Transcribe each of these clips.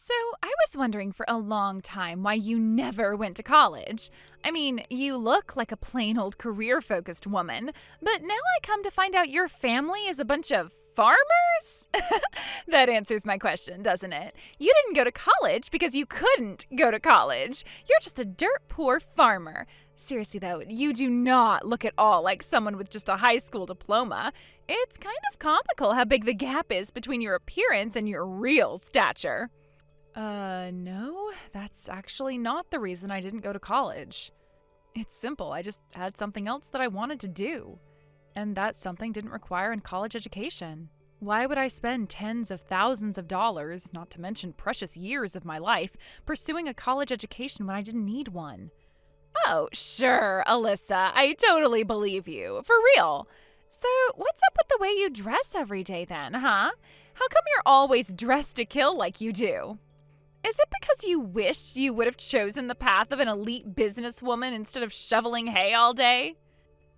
So, I was wondering for a long time why you never went to college. I mean, you look like a plain old career focused woman, but now I come to find out your family is a bunch of farmers? That answers my question, doesn't it? You didn't go to college because you couldn't go to college. You're just a dirt poor farmer. Seriously, though, you do not look at all like someone with just a high school diploma. It's kind of comical how big the gap is between your appearance and your real stature. No, that's actually not the reason I didn't go to college. It's simple. I just had something else that I wanted to do. And that something didn't require a college education. Why would I spend tens of thousands of dollars, not to mention precious years of my life, pursuing a college education when I didn't need one? Oh, sure, Alyssa, I totally believe you. For real. So, what's up with the way you dress every day then, huh? How come you're always dressed to kill like you do? Is it because you wish you would have chosen the path of an elite businesswoman instead of shoveling hay all day?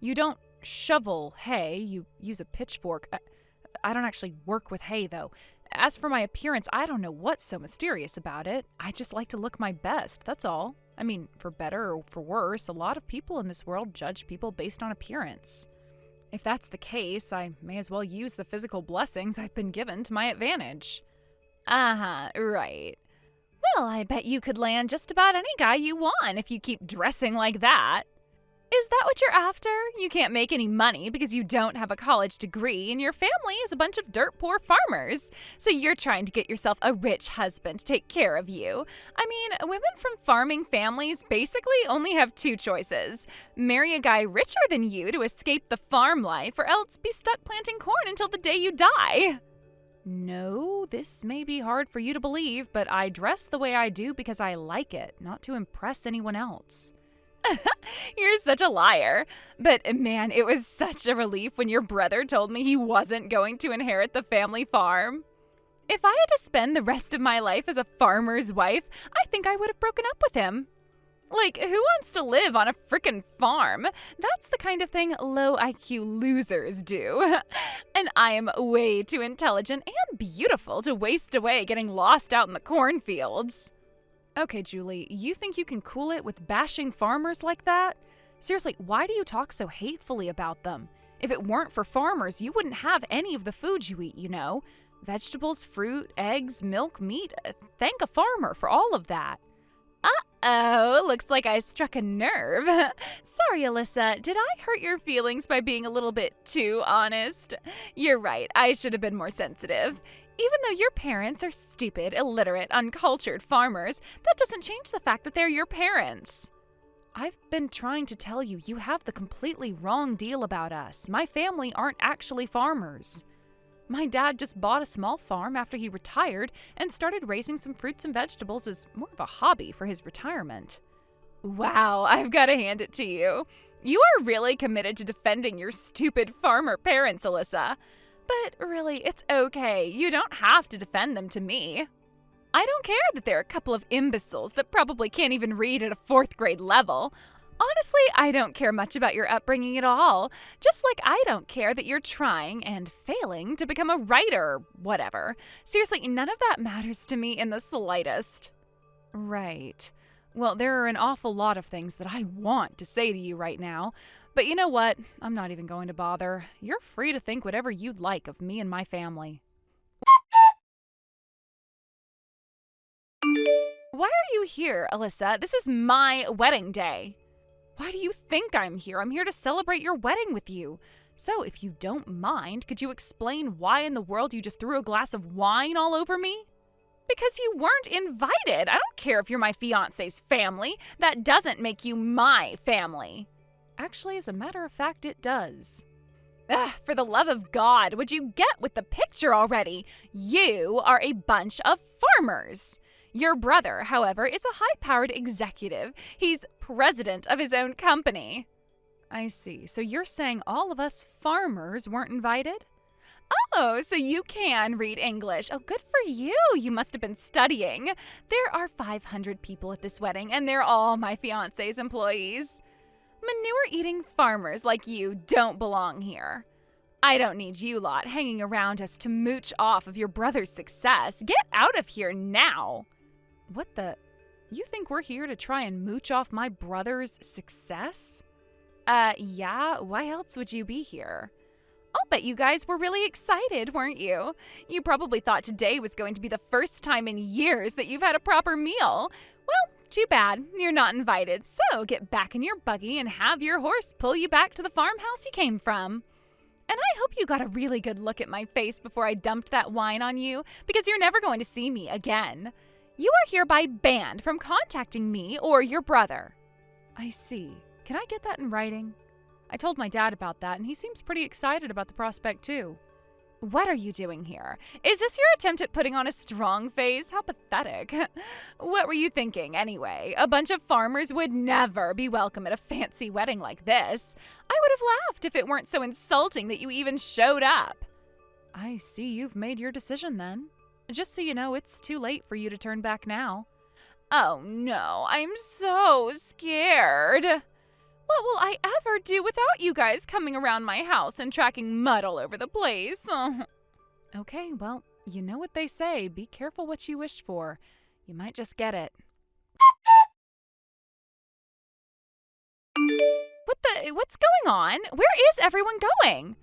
You don't shovel hay, you use a pitchfork. I don't actually work with hay, though. As for my appearance, I don't know what's so mysterious about it. I just like to look my best, that's all. I mean, for better or for worse, a lot of people in this world judge people based on appearance. If that's the case, I may as well use the physical blessings I've been given to my advantage. Right. Well, I bet you could land just about any guy you want if you keep dressing like that. Is that what you're after? You can't make any money because you don't have a college degree and your family is a bunch of dirt poor farmers. So you're trying to get yourself a rich husband to take care of you. I mean, women from farming families basically only have two choices. Marry a guy richer than you to escape the farm life, or else be stuck planting corn until the day you die. No, this may be hard for you to believe, but I dress the way I do because I like it, not to impress anyone else. You're such a liar. But man, it was such a relief when your brother told me he wasn't going to inherit the family farm. If I had to spend the rest of my life as a farmer's wife, I think I would have broken up with him. Like, who wants to live on a frickin' farm? That's the kind of thing low IQ losers do. And I am way too intelligent and beautiful to waste away getting lost out in the cornfields. Okay, Julie, you think you can cool it with bashing farmers like that? Seriously, why do you talk so hatefully about them? If it weren't for farmers, you wouldn't have any of the food you eat, you know? Vegetables, fruit, eggs, milk, meat. Thank a farmer for all of that. Uh-oh, looks like I struck a nerve. Sorry, Alyssa, did I hurt your feelings by being a little bit too honest? You're right, I should have been more sensitive. Even though your parents are stupid, illiterate, uncultured farmers, that doesn't change the fact that they're your parents. I've been trying to tell you, you have the completely wrong deal about us. My family aren't actually farmers. My dad just bought a small farm after he retired and started raising some fruits and vegetables as more of a hobby for his retirement. Wow, I've got to hand it to you. You are really committed to defending your stupid farmer parents, Alyssa. But really, it's okay. You don't have to defend them to me. I don't care that they're a couple of imbeciles that probably can't even read at a 4th grade level. Honestly, I don't care much about your upbringing at all. Just like I don't care that you're trying and failing to become a writer or whatever. Seriously, none of that matters to me in the slightest. Right. Well, there are an awful lot of things that I want to say to you right now. But you know what? I'm not even going to bother. You're free to think whatever you'd like of me and my family. Why are you here, Alyssa? This is my wedding day. Why do you think I'm here? I'm here to celebrate your wedding with you. So, if you don't mind, could you explain why in the world you just threw a glass of wine all over me? Because you weren't invited. I don't care if you're my fiancé's family. That doesn't make you my family. Actually, as a matter of fact, it does. For the love of God, would you get with the picture already? You are a bunch of farmers. Your brother, however, is a high-powered executive. He's president of his own company. I see. So you're saying all of us farmers weren't invited? Oh, so you can read English. Oh, good for you. You must have been studying. There are 500 people at this wedding, and they're all my fiancé's employees. Manure-eating farmers like you don't belong here. I don't need you lot hanging around us to mooch off of your brother's success. Get out of here now. What the? You think we're here to try and mooch off my brother's success? Yeah, why else would you be here? I'll bet you guys were really excited, weren't you? You probably thought today was going to be the first time in years that you've had a proper meal. Well, too bad. You're not invited, so get back in your buggy and have your horse pull you back to the farmhouse you came from. And I hope you got a really good look at my face before I dumped that wine on you, because you're never going to see me again. You are hereby banned from contacting me or your brother. I see. Can I get that in writing? I told my dad about that, and he seems pretty excited about the prospect, too. What are you doing here? Is this your attempt at putting on a strong face? How pathetic. What were you thinking, anyway? A bunch of farmers would never be welcome at a fancy wedding like this. I would have laughed if it weren't so insulting that you even showed up. I see you've made your decision, then. Just so you know, it's too late for you to turn back now. Oh, no, I'm so scared. What will I ever do without you guys coming around my house and tracking mud all over the place? Okay, well, you know what they say. Be careful what you wish for. You might just get it. What's going on? Where is everyone going?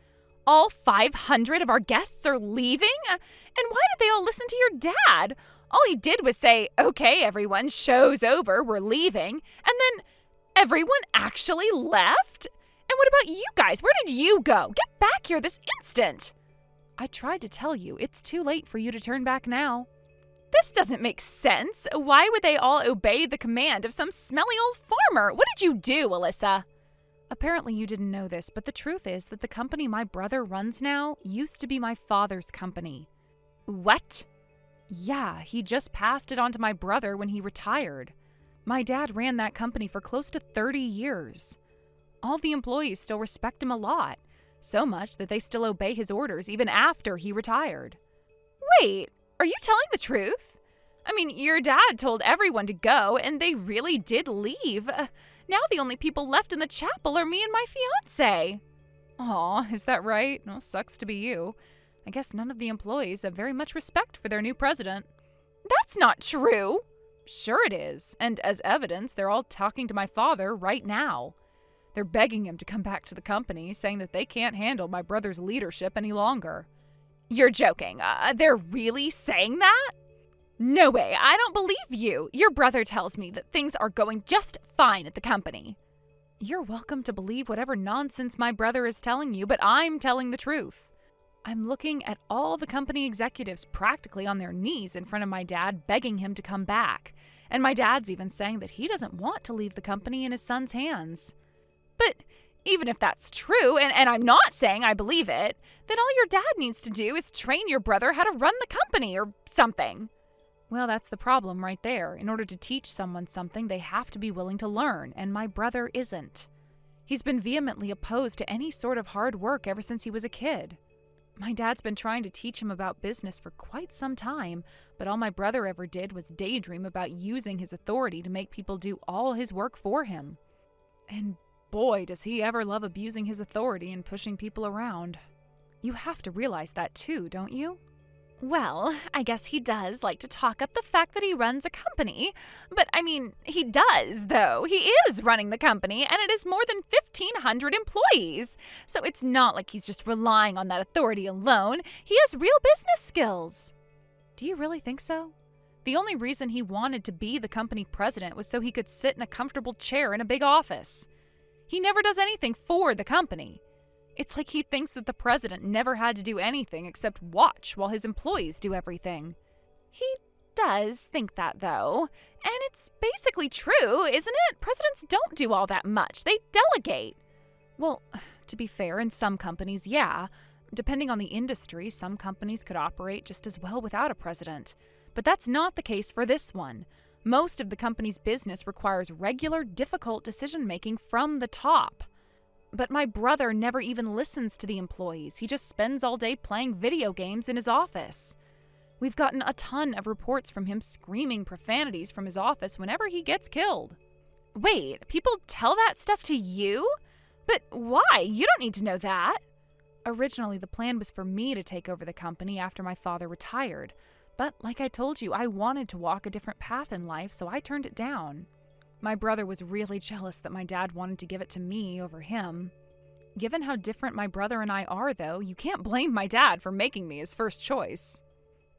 All 500 of our guests are leaving? And why did they all listen to your dad? All he did was say, okay, everyone, show's over, we're leaving. And then everyone actually left? And what about you guys? Where did you go? Get back here this instant. I tried to tell you, it's too late for you to turn back now. This doesn't make sense. Why would they all obey the command of some smelly old farmer? What did you do, Alyssa? Apparently you didn't know this, but the truth is that the company my brother runs now used to be my father's company. What? Yeah, he just passed it on to my brother when he retired. My dad ran that company for close to 30 years. All the employees still respect him a lot, so much that they still obey his orders even after he retired. Wait, are you telling the truth? I mean, your dad told everyone to go, and they really did leave. Now the only people left in the chapel are me and my fiancé. Aw, is that right? Well, sucks to be you. I guess none of the employees have very much respect for their new president. That's not true. Sure it is, and as evidence, they're all talking to my father right now. They're begging him to come back to the company, saying that they can't handle my brother's leadership any longer. You're joking. They're really saying that? No way, I don't believe you. Your brother tells me that things are going just fine at the company. You're welcome to believe whatever nonsense my brother is telling you, but I'm telling the truth. I'm looking at all the company executives practically on their knees in front of my dad, begging him to come back. And my dad's even saying that he doesn't want to leave the company in his son's hands. But even if that's true, and I'm not saying I believe it, then all your dad needs to do is train your brother how to run the company or something. Well, that's the problem right there. In order to teach someone something, they have to be willing to learn, and my brother isn't. He's been vehemently opposed to any sort of hard work ever since he was a kid. My dad's been trying to teach him about business for quite some time, but all my brother ever did was daydream about using his authority to make people do all his work for him. And boy, does he ever love abusing his authority and pushing people around. You have to realize that too, don't you? Well, I guess he does like to talk up the fact that he runs a company. But I mean, he does, though. He is running the company, and it is more than 1,500 employees. So it's not like he's just relying on that authority alone. He has real business skills. Do you really think so? The only reason he wanted to be the company president was so he could sit in a comfortable chair in a big office. He never does anything for the company. It's like he thinks that the president never had to do anything except watch while his employees do everything. He does think that, though. And it's basically true, isn't it? Presidents don't do all that much. They delegate. Well, to be fair, in some companies, yeah. Depending on the industry, some companies could operate just as well without a president. But that's not the case for this one. Most of the company's business requires regular, difficult decision-making from the top. But my brother never even listens to the employees. He just spends all day playing video games in his office. We've gotten a ton of reports from him screaming profanities from his office whenever he gets killed. Wait, people tell that stuff to you? But why? You don't need to know that. Originally, the plan was for me to take over the company after my father retired. But like I told you, I wanted to walk a different path in life, so I turned it down. My brother was really jealous that my dad wanted to give it to me over him. Given how different my brother and I are, though, you can't blame my dad for making me his first choice.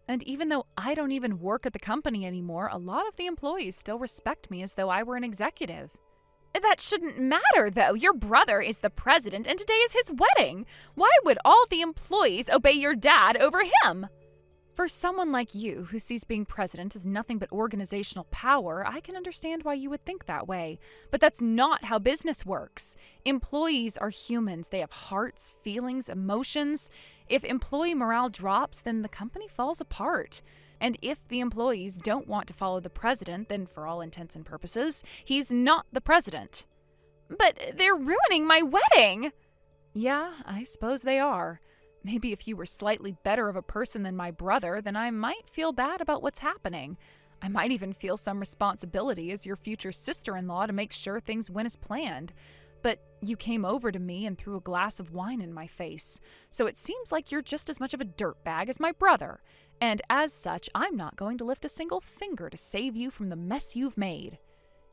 And even though I don't even work at the company anymore, a lot of the employees still respect me as though I were an executive. That shouldn't matter, though. Your brother is the president, and today is his wedding. Why would all the employees obey your dad over him? For someone like you, who sees being president as nothing but organizational power, I can understand why you would think that way. But that's not how business works. Employees are humans. They have hearts, feelings, emotions. If employee morale drops, then the company falls apart. And if the employees don't want to follow the president, then for all intents and purposes, he's not the president. But they're ruining my wedding! Yeah, I suppose they are. Maybe if you were slightly better of a person than my brother, then I might feel bad about what's happening. I might even feel some responsibility as your future sister-in-law to make sure things went as planned. But you came over to me and threw a glass of wine in my face, so it seems like you're just as much of a dirtbag as my brother. And as such, I'm not going to lift a single finger to save you from the mess you've made.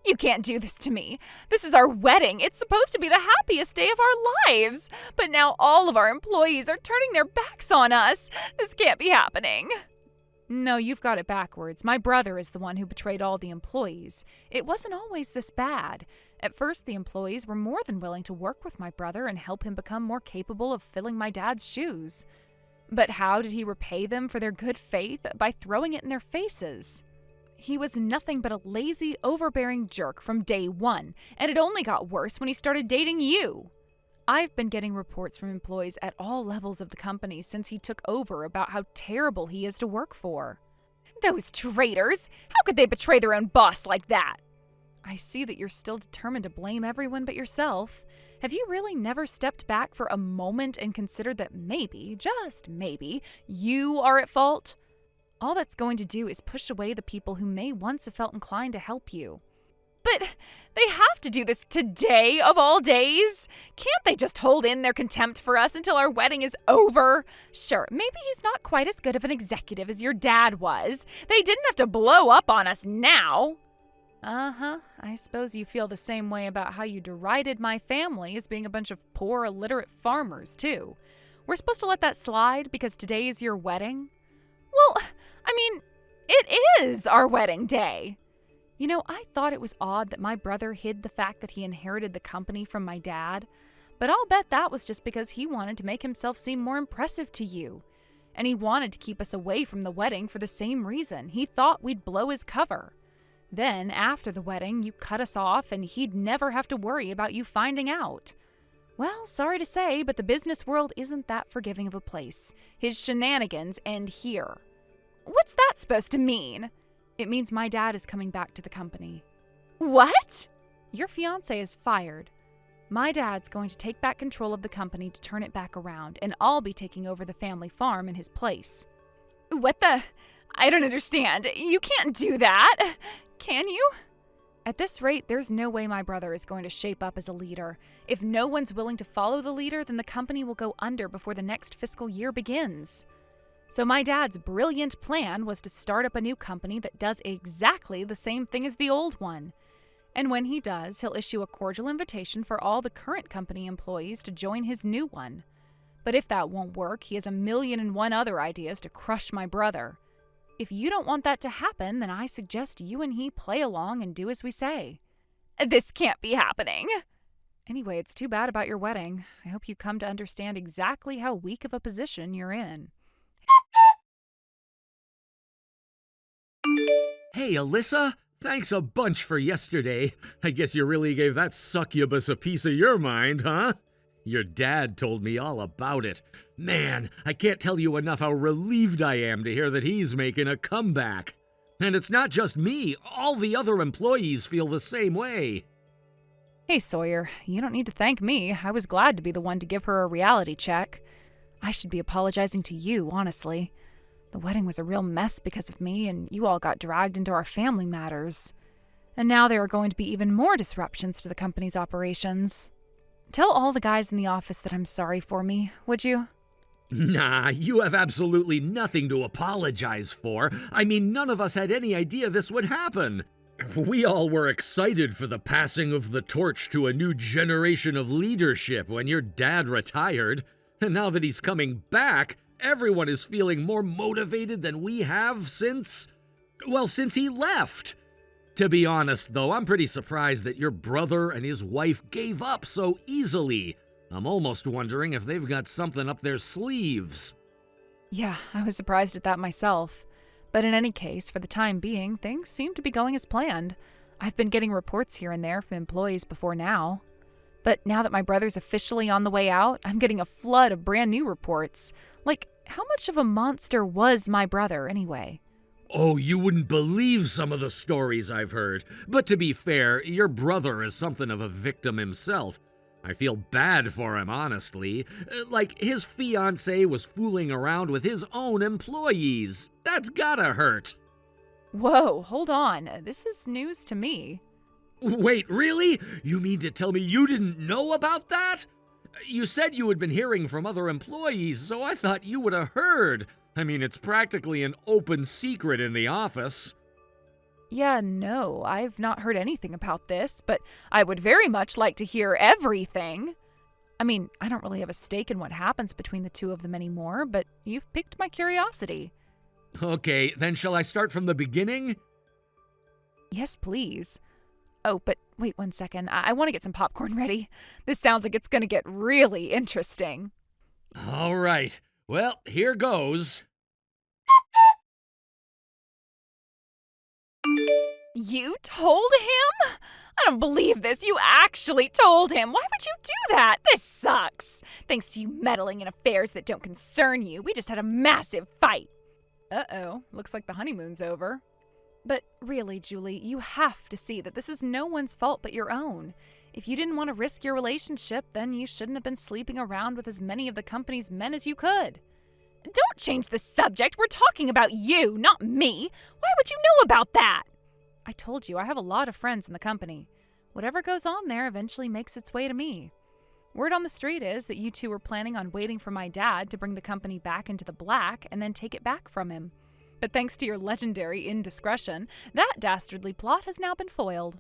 You can't do this to me. This is our wedding. It's supposed to be the happiest day of our lives. But now all of our employees are turning their backs on us. This can't be happening. No, you've got it backwards. My brother is the one who betrayed all the employees. It wasn't always this bad. At first, the employees were more than willing to work with my brother and help him become more capable of filling my dad's shoes. But how did he repay them for their good faith? By throwing it in their faces. He was nothing but a lazy, overbearing jerk from day one, and it only got worse when he started dating you. I've been getting reports from employees at all levels of the company since he took over about how terrible he is to work for. Those traitors! How could they betray their own boss like that? I see that you're still determined to blame everyone but yourself. Have you really never stepped back for a moment and considered that maybe, just maybe, you are at fault? All that's going to do is push away the people who may once have felt inclined to help you. But they have to do this today of all days? Can't they just hold in their contempt for us until our wedding is over? Sure, maybe he's not quite as good of an executive as your dad was. They didn't have to blow up on us now. I suppose you feel the same way about how you derided my family as being a bunch of poor, illiterate farmers, too. We're supposed to let that slide because today is your wedding? Well, I mean, it is our wedding day. You know, I thought it was odd that my brother hid the fact that he inherited the company from my dad, but I'll bet that was just because he wanted to make himself seem more impressive to you. And he wanted to keep us away from the wedding for the same reason. He thought we'd blow his cover. Then, after the wedding, you cut us off and he'd never have to worry about you finding out. Well, sorry to say, but the business world isn't that forgiving of a place. His shenanigans end here. What's that supposed to mean? It means my dad is coming back to the company. What? Your fiancé is fired. My dad's going to take back control of the company to turn it back around, and I'll be taking over the family farm in his place. What the? I don't understand. You can't do that. Can you? At this rate, there's no way my brother is going to shape up as a leader. If no one's willing to follow the leader, then the company will go under before the next fiscal year begins. So my dad's brilliant plan was to start up a new company that does exactly the same thing as the old one. And when he does, he'll issue a cordial invitation for all the current company employees to join his new one. But if that won't work, he has 1,000,001 other ideas to crush my brother. If you don't want that to happen, then I suggest you and he play along and do as we say. This can't be happening. Anyway, it's too bad about your wedding. I hope you come to understand exactly how weak of a position you're in. Hey, Alyssa, thanks a bunch for yesterday. I guess you really gave that succubus a piece of your mind, huh? Your dad told me all about it. Man, I can't tell you enough how relieved I am to hear that he's making a comeback. And it's not just me, all the other employees feel the same way. Hey, Sawyer, you don't need to thank me. I was glad to be the one to give her a reality check. I should be apologizing to you, honestly. The wedding was a real mess because of me, and you all got dragged into our family matters. And now there are going to be even more disruptions to the company's operations. Tell all the guys in the office that I'm sorry for me, would you? Nah, you have absolutely nothing to apologize for. I mean, none of us had any idea this would happen. We all were excited for the passing of the torch to a new generation of leadership when your dad retired. And now that he's coming back, everyone is feeling more motivated than we have since he left. To be honest, though, I'm pretty surprised that your brother and his wife gave up so easily. I'm almost wondering if they've got something up their sleeves. Yeah, I was surprised at that myself. But in any case, for the time being, things seem to be going as planned. I've been getting reports here and there from employees before now. But now that my brother's officially on the way out, I'm getting a flood of brand new reports. Like, how much of a monster was my brother, anyway? Oh, you wouldn't believe some of the stories I've heard. But to be fair, your brother is something of a victim himself. I feel bad for him, honestly. Like, his fiancée was fooling around with his own employees. That's gotta hurt. Whoa, hold on. This is news to me. Wait, really? You mean to tell me you didn't know about that? You said you had been hearing from other employees, so I thought you would have heard. I mean, it's practically an open secret in the office. Yeah, no, I've not heard anything about this, but I would very much like to hear everything. I mean, I don't really have a stake in what happens between the two of them anymore, but you've piqued my curiosity. Okay, then shall I start from the beginning? Yes, please. Oh, but wait 1 second. I want to get some popcorn ready. This sounds like it's going to get really interesting. All right. Well, here goes. You told him? I don't believe this. You actually told him. Why would you do that? This sucks. Thanks to you meddling in affairs that don't concern you, we just had a massive fight. Uh-oh. Looks like the honeymoon's over. But really, Julie, you have to see that this is no one's fault but your own. If you didn't want to risk your relationship, then you shouldn't have been sleeping around with as many of the company's men as you could. Don't change the subject. We're talking about you, not me. Why would you know about that? I told you, I have a lot of friends in the company. Whatever goes on there eventually makes its way to me. Word on the street is that you two were planning on waiting for my dad to bring the company back into the black and then take it back from him. But thanks to your legendary indiscretion, that dastardly plot has now been foiled.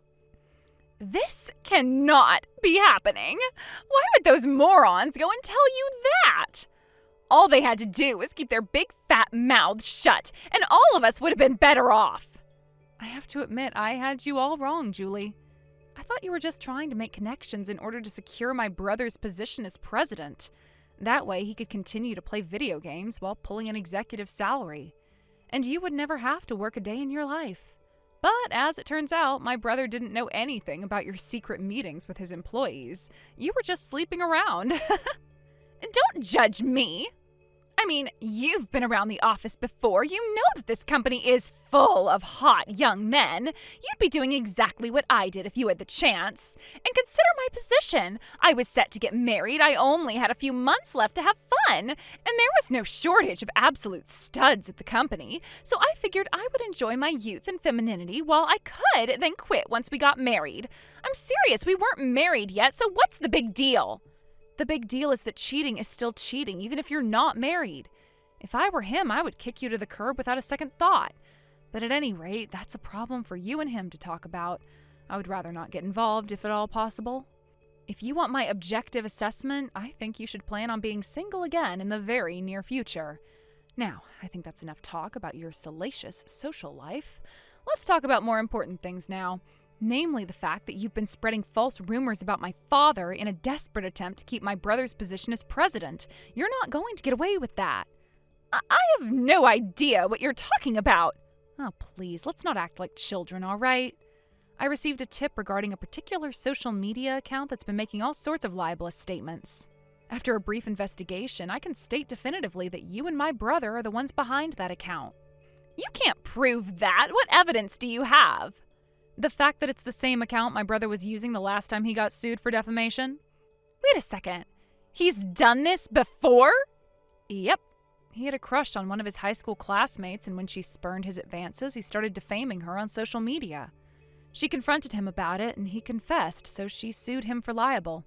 This cannot be happening. Why would those morons go and tell you that? All they had to do was keep their big fat mouths shut, and all of us would have been better off. I have to admit, I had you all wrong, Julie. I thought you were just trying to make connections in order to secure my brother's position as president. That way he could continue to play video games while pulling an executive salary. And you would never have to work a day in your life. But as it turns out, my brother didn't know anything about your secret meetings with his employees. You were just sleeping around. Don't judge me. I mean, you've been around the office before. You know that this company is full of hot young men. You'd be doing exactly what I did if you had the chance. And consider my position. I was set to get married. I only had a few months left to have fun. And there was no shortage of absolute studs at the company. So I figured I would enjoy my youth and femininity while I could, then quit once we got married. I'm serious. We weren't married yet, so what's the big deal? The big deal is that cheating is still cheating, even if you're not married. If I were him, I would kick you to the curb without a second thought. But at any rate, that's a problem for you and him to talk about. I would rather not get involved if at all possible. If you want my objective assessment, I think you should plan on being single again in the very near future. Now, I think that's enough talk about your salacious social life. Let's talk about more important things now. Namely the fact that you've been spreading false rumors about my father in a desperate attempt to keep my brother's position as president. You're not going to get away with that. I have no idea what you're talking about. Oh, please, let's not act like children, all right? I received a tip regarding a particular social media account that's been making all sorts of libelous statements. After a brief investigation, I can state definitively that you and my brother are the ones behind that account. You can't prove that. What evidence do you have? The fact that it's the same account my brother was using the last time he got sued for defamation? Wait a second. He's done this before? Yep. He had a crush on one of his high school classmates, and when she spurned his advances, he started defaming her on social media. She confronted him about it, and he confessed, so she sued him for libel.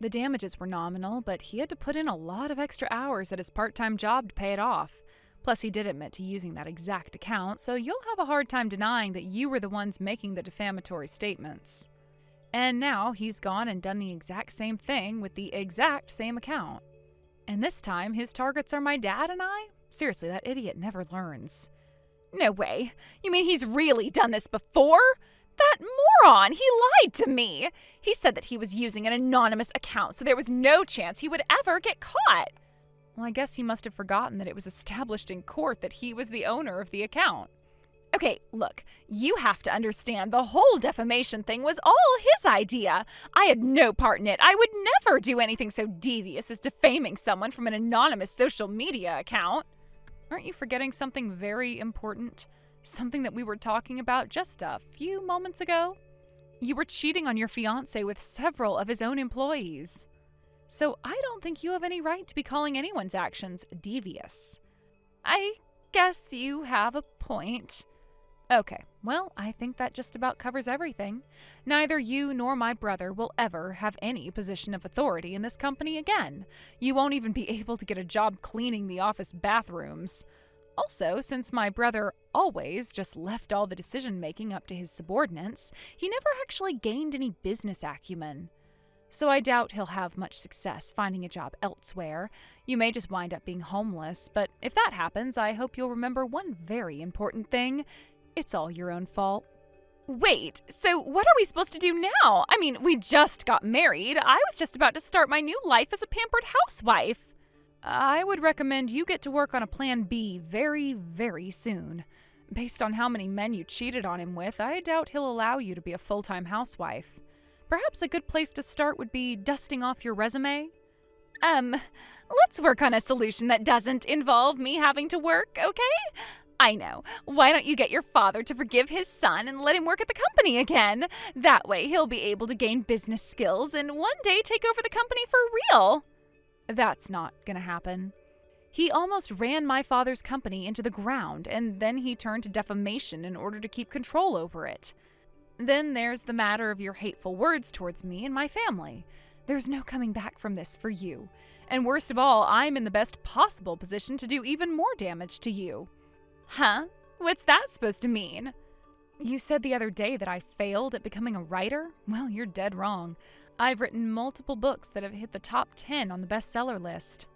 The damages were nominal, but he had to put in a lot of extra hours at his part-time job to pay it off. Plus, he did admit to using that exact account, so you'll have a hard time denying that you were the ones making the defamatory statements. And now he's gone and done the exact same thing with the exact same account. And this time, his targets are my dad and I? Seriously, that idiot never learns. No way. You mean he's really done this before? That moron! He lied to me! He said that he was using an anonymous account, so there was no chance he would ever get caught. Well, I guess he must have forgotten that it was established in court that he was the owner of the account. Okay, look, you have to understand the whole defamation thing was all his idea. I had no part in it. I would never do anything so devious as defaming someone from an anonymous social media account. Aren't you forgetting something very important? Something that we were talking about just a few moments ago? You were cheating on your fiancé with several of his own employees. So I don't think you have any right to be calling anyone's actions devious. I guess you have a point. Okay, well, I think that just about covers everything. Neither you nor my brother will ever have any position of authority in this company again. You won't even be able to get a job cleaning the office bathrooms. Also, since my brother always just left all the decision-making up to his subordinates, he never actually gained any business acumen. So I doubt he'll have much success finding a job elsewhere. You may just wind up being homeless, but if that happens, I hope you'll remember one very important thing. It's all your own fault. Wait, so what are we supposed to do now? I mean, we just got married. I was just about to start my new life as a pampered housewife. I would recommend you get to work on a plan B very, very soon. Based on how many men you cheated on him with, I doubt he'll allow you to be a full-time housewife. Perhaps a good place to start would be dusting off your resume. Let's work on a solution that doesn't involve me having to work, okay? I know. Why don't you get your father to forgive his son and let him work at the company again? That way he'll be able to gain business skills and one day take over the company for real. That's not gonna happen. He almost ran my father's company into the ground, and then he turned to defamation in order to keep control over it. Then there's the matter of your hateful words towards me and my family. There's no coming back from this for you. And worst of all, I'm in the best possible position to do even more damage to you. Huh? What's that supposed to mean? You said the other day that I failed at becoming a writer? Well, you're dead wrong. I've written multiple books that have hit the top 10 on the bestseller list.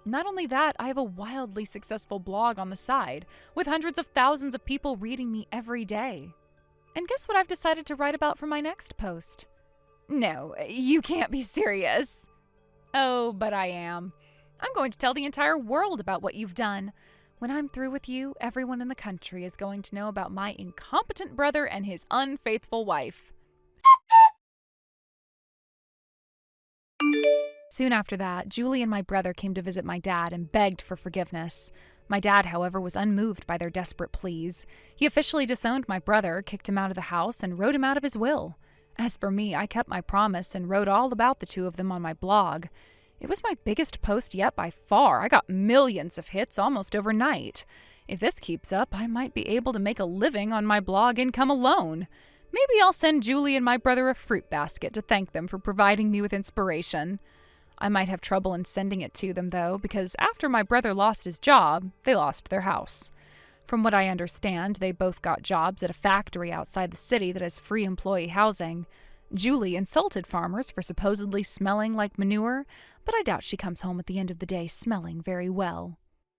Not only that, I have a wildly successful blog on the side, with hundreds of thousands of people reading me every day. And guess what I've decided to write about for my next post? No, you can't be serious. Oh, but I am. I'm going to tell the entire world about what you've done. When I'm through with you, everyone in the country is going to know about my incompetent brother and his unfaithful wife. Soon after that, Julie and my brother came to visit my dad and begged for forgiveness. My dad, however, was unmoved by their desperate pleas. He officially disowned my brother, kicked him out of the house, and wrote him out of his will. As for me, I kept my promise and wrote all about the two of them on my blog. It was my biggest post yet by far. I got millions of hits almost overnight. If this keeps up, I might be able to make a living on my blog income alone. Maybe I'll send Julie and my brother a fruit basket to thank them for providing me with inspiration. I might have trouble in sending it to them, though, because after my brother lost his job, they lost their house. From what I understand, they both got jobs at a factory outside the city that has free employee housing. Julie insulted farmers for supposedly smelling like manure, but I doubt she comes home at the end of the day smelling very well.